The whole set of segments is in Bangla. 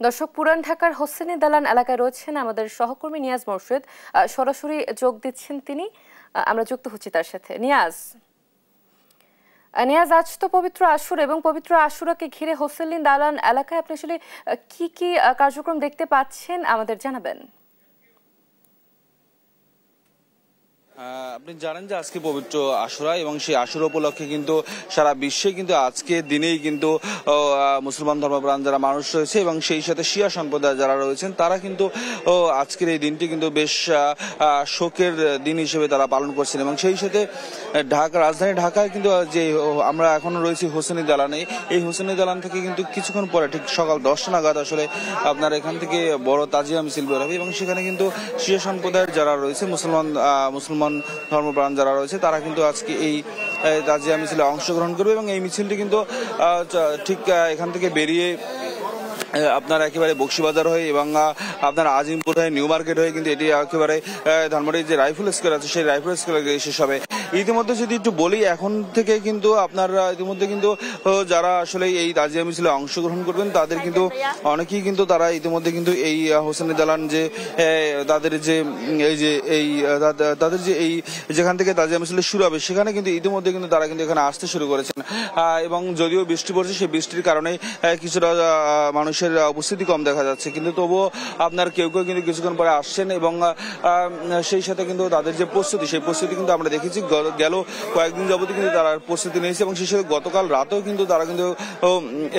দর্শক, পুরান ঢাকার হোসেনি দালান এলাকায় রয়েছেন আমাদের সহকর্মী নিয়াজ মোর্শেদ। সরাসরি যোগ দিচ্ছেন তিনি। আমরা যুক্ত হচ্ছি তার সাথে। নিয়াজ, আজ তো পবিত্র আশুরা এবং পবিত্র আশুরাকে ঘিরে হোসেনি দালান এলাকায় আপনি আসলে কি কি কার্যক্রম দেখতে পাচ্ছেন আমাদের জানাবেন। আপনি জানেন যে আজকে পবিত্র আশুরা এবং সেই আশুরা উপলক্ষে কিন্তু সারা বিশ্বে কিন্তু আজকের দিনেই কিন্তু মুসলমান ধর্মপ্রাণ যারা মানুষ রয়েছে এবং সেই সাথে শিয়া সম্প্রদায় যারা রয়েছেন তারা কিন্তু আজকের এই দিনটি কিন্তু বেশ শোকের দিন হিসেবে তারা পালন করছেন। এবং সেই সাথে রাজধানী ঢাকায় কিন্তু যে আমরা এখন রয়েছি হোসেনি দালানে, এই হোসেনি দালান থেকে কিন্তু কিছুক্ষণ পরে ঠিক সকাল 10টা নাগাদ আসলে আপনার এখান থেকে বড় তাজিয়া মিছিল বের হবে এবং সেখানে কিন্তু শিয়া সম্প্রদায়ের যারা রয়েছে মুসলমান ধর্মপ্রাণ যারা রয়েছে তারা কিন্তু আজকে এই তাজিয়া মিছিলে অংশগ্রহণ করবে এবং এই মিছিলটি কিন্তু ঠিক এখান থেকে বেরিয়ে আপনার একেবারে বক্সিবাজার হয়ে এবং আপনার আজিমপুর হয়ে নিউ মার্কেট হয়ে কিন্তু এটি একেবারে ধানবাড়ির যে রাইফেল স্কোয়ার আছে সেই রাইফেল স্কোয়ারে শেষ হবে। ইতিমধ্যে যদি একটু বলি, এখন থেকে কিন্তু আপনার ইতিমধ্যে কিন্তু যারা আসলে এই তাজিয়া মিছিলে অংশগ্রহণ করবেন তাদের কিন্তু অনেকেই কিন্তু তারা ইতিমধ্যে কিন্তু এই হোসেনি দালান যে তাদের যে এই যেখান থেকে তাজিয়া মিছিল শুরু হবে সেখানে কিন্তু ইতিমধ্যে কিন্তু তারা কিন্তু এখানে আসতে শুরু করেছেন এবং যদিও বৃষ্টি পড়ছে সেই বৃষ্টির কারণে কিছুটা মানুষের উপস্থিতি কম দেখা যাচ্ছে, কিন্তু তবুও আপনার কেউ কেউ কিন্তু কিছুক্ষণ পরে আসছেন এবং সেই সাথে কিন্তু তাদের যে প্রস্তুতি সেই প্রস্তুতি কিন্তু আমরা দেখেছি গেল কয়েকদিন যাবতীয় কিন্তু তারা প্রস্তুতি নিয়েছে এবং সেই সাথে গতকাল রাতেও কিন্তু তারা কিন্তু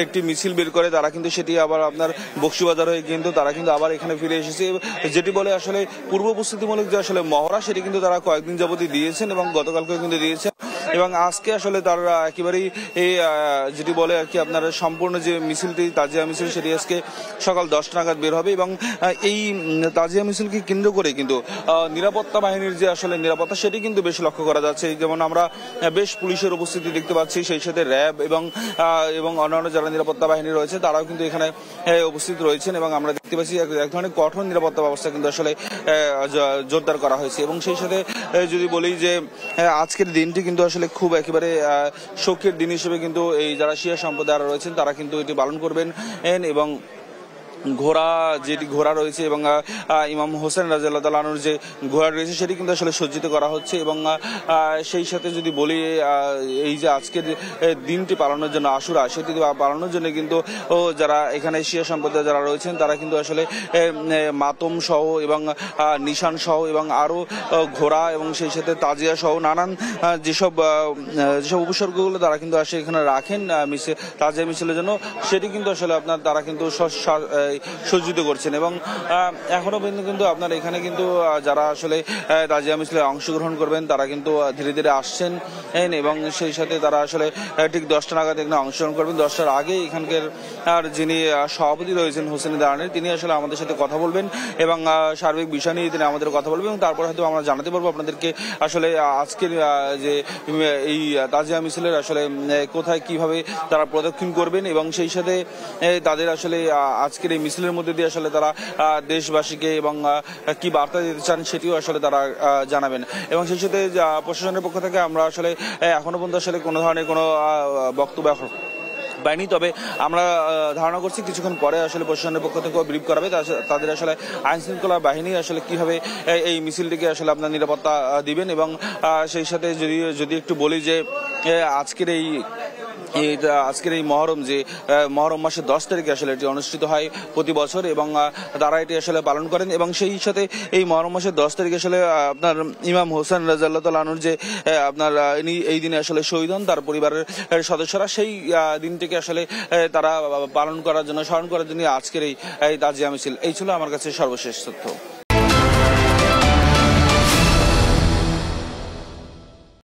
একটি মিছিল বের করে তারা কিন্তু সেটি আবার আপনার বক্সিবাজার হয়ে কিন্তু তারা কিন্তু আবার এখানে ফিরে এসেছে, যেটি বলে আসলে পূর্ব প্রস্তুতিমূলক যে আসলে মহড়া সেটি কিন্তু তারা কয়েকদিন যাবতীয় দিয়েছেন এবং গতকালকেও কিন্তু দিয়েছেন এবং আজকে আসলে তারা একেবারেই এই যেটি বলে আর কি আপনার সম্পূর্ণ যে মিছিলটি তাজিয়া মিছিল সেটি আজকে সকাল 10টা নাগাদ বের হবে এবং এই তাজিয়া মিছিলকে কেন্দ্র করে কিন্তু নিরাপত্তা বাহিনীর যে আসলে নিরাপত্তা সেটি কিন্তু বেশ লক্ষ্য করা যাচ্ছে। যেমন আমরা বেশ পুলিশের উপস্থিতি দেখতে পাচ্ছি, সেই সাথে র্যাব এবং অন্যান্য যারা নিরাপত্তা বাহিনী রয়েছে তারাও কিন্তু এখানে উপস্থিত রয়েছেন এবং আমরা দেখতে পাচ্ছি এক ধরনের কঠোর নিরাপত্তা ব্যবস্থা কিন্তু আসলে জোরদার করা হয়েছে। এবং সেই সাথে যদি বলি যে আজকের দিনটি কিন্তু আসলে খুব একেবারে শোকের দিন হিসেবে কিন্তু এই যারা শিয়া সম্প্রদায় রয়েছেন তারা কিন্তু এটি পালন করবেন এবং যেটি ঘোড়া রয়েছে এবং ইমাম হোসেন রাদিয়াল্লাহু তাআলা আনহুর যে ঘোড়া রয়েছে সেটি কিন্তু আসলে সজ্জিত করা হচ্ছে এবং সেই সাথে যদি বলি এই যে আজকের দিনটি পালনের জন্য আশুরা সেটি পালনের জন্য কিন্তু যারা এখানে শিয়া সম্প্রদায় যারা রয়েছেন তারা কিন্তু আসলে মাতম সহ এবং নিশান সহ এবং আরো ঘোড়া এবং সেই সাথে তাজিয়া সহ নানান যেসব উপসর্গগুলো তারা কিন্তু আসে এখানে রাখেন তাজিয়া মিছিলের জন্য সেটি কিন্তু আসলে আপনার তারা কিন্তু সজ্জিত করছেন এবং এখনো পর্যন্ত কিন্তু আপনার এখানে কিন্তু যারা আসলে তাজিয়া মিছিলে অংশগ্রহণ করবেন তারা কিন্তু ধীরে ধীরে আসছেন এবং সেই সাথে তারা আসলে ঠিক 10টা নাগাদ এখানে অংশগ্রহণ করবেন। 10টার আগে এখানকার যিনি সভাপতি রয়েছেন হোসেনি দালানের তিনি আসলে আমাদের সাথে কথা বলবেন এবং সার্বিক বিষয় নিয়ে তিনি আমাদের কথা বলবেন এবং তারপর হয়তো আমরা জানাতে পারবো আপনাদেরকে আসলে আজকের যে এই তাজিয়া মিছিলের আসলে কোথায় কিভাবে তারা প্রদক্ষিণ করবেন এবং সেই সাথে তাদের আসলে আজকের এই মিছিলের মধ্যে দিয়ে আসলে তারা দেশবাসীকে এবং কি বার্তা দিতে চান সেটিও আসলে তারা জানাবেন। এবং সেই সাথে প্রশাসনের পক্ষ থেকে আমরা আসলে এখনো পর্যন্ত আসলে কোনো ধরনের কোনো বক্তব্য পাইনি, তবে আমরা ধারণা করছি কিছুক্ষণ পরে আসলে প্রশাসনের পক্ষ থেকে ব্রিফ করাবে তাদের আসলে আইন শৃঙ্খলা বাহিনী আসলে কিভাবে এই মিছিলটিকে আসলে আপনার নিরাপত্তা দিবেন। এবং সেই সাথে যদি একটু বলি যে আজকের এই মহরম মাসের 10 তারিখে আসলে এটি অনুষ্ঠিত হয় প্রতি বছর এবং তারা এটি আসলে পালন করেন এবং সেই সাথে এই মহরম মাসের 10 তারিখে আসলে আপনার ইমাম হোসেন রাদিয়াল্লাহু তাআলা আনহুর যে আপনার এই দিনে আসলে শহীদ হন তার পরিবারের সদস্যরা সেই দিনটিকে আসলে তারা পালন করার জন্য স্মরণ করার জন্য আজকের এই তাজিয়া মিছিল। এই ছিল আমার কাছে সর্বশেষ তথ্য।